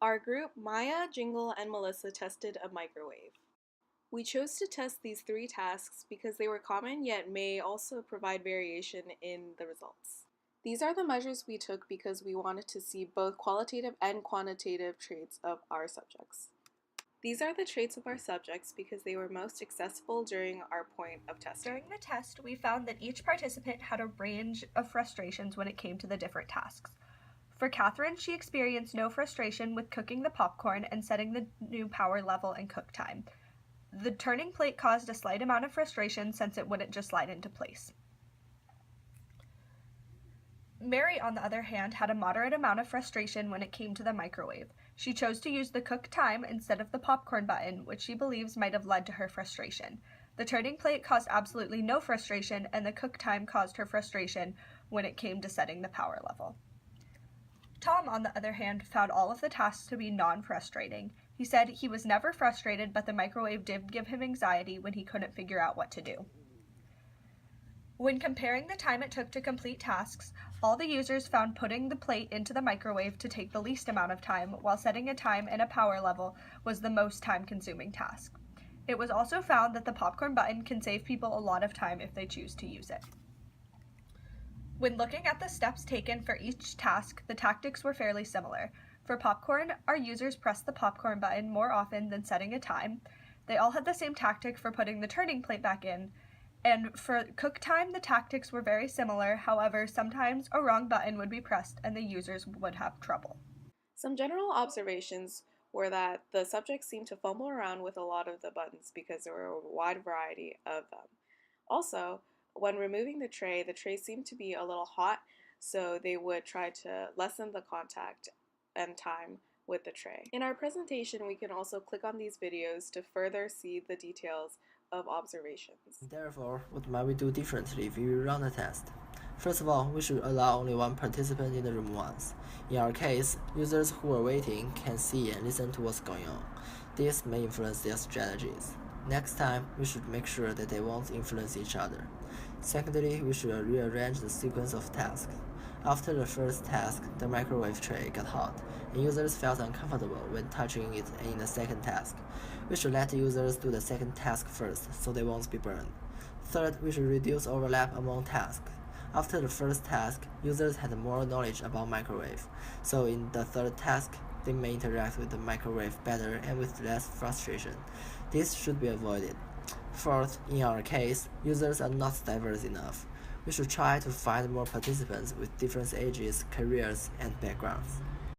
Our group, Maya, Jingle, and Melissa, tested a microwave. We chose to test these 3 tasks because they were common yet may also provide variation in the results. These are the measures we took because we wanted to see both qualitative and quantitative traits of our subjects. These are the traits of our subjects because they were most accessible during our point of testing. During the test, we found that each participant had a range of frustrations when it came to the different tasks. For Catherine, she experienced no frustration with cooking the popcorn and setting the new power level and cook time. The turning plate caused a slight amount of frustration since it wouldn't just slide into place. Mary, on the other hand, had a moderate amount of frustration when it came to the microwave. She chose to use the cook time instead of the popcorn button, which she believes might have led to her frustration. The turning plate caused absolutely no frustration, and the cook time caused her frustration when it came to setting the power level. Tom, on the other hand, found all of the tasks to be non-frustrating. He said he was never frustrated, but the microwave did give him anxiety when he couldn't figure out what to do. When comparing the time it took to complete tasks, all the users found putting the plate into the microwave to take the least amount of time, while setting a time and a power level was the most time-consuming task. It was also found that the popcorn button can save people a lot of time if they choose to use it. When looking at the steps taken for each task, the tactics were fairly similar. For popcorn, our users pressed the popcorn button more often than setting a time. They all had the same tactic for putting the turning plate back in. And for cook time, the tactics were very similar. However, sometimes a wrong button would be pressed and the users would have trouble. Some general observations were that the subjects seemed to fumble around with a lot of the buttons because there were a wide variety of them. Also, when removing the tray seemed to be a little hot, so they would try to lessen the contact and time with the tray. In our presentation, we can also click on these videos to further see the details of observations. Therefore, what might we do differently if we run a test? First of all, we should allow only one participant in the room once. In our case, users who are waiting can see and listen to what's going on. This may influence their strategies. Next time, we should make sure that they won't influence each other. Secondly, we should rearrange the sequence of tasks. After the first task, the microwave tray got hot, and users felt uncomfortable when touching it in the second task. We should let users do the second task first, so they won't be burned. Third, we should reduce overlap among tasks. After the first task, users had more knowledge about microwave, so in the third task, they may interact with the microwave better and with less frustration. This should be avoided. Fourth, in our case, users are not diverse enough. We should try to find more participants with different ages, careers, and backgrounds.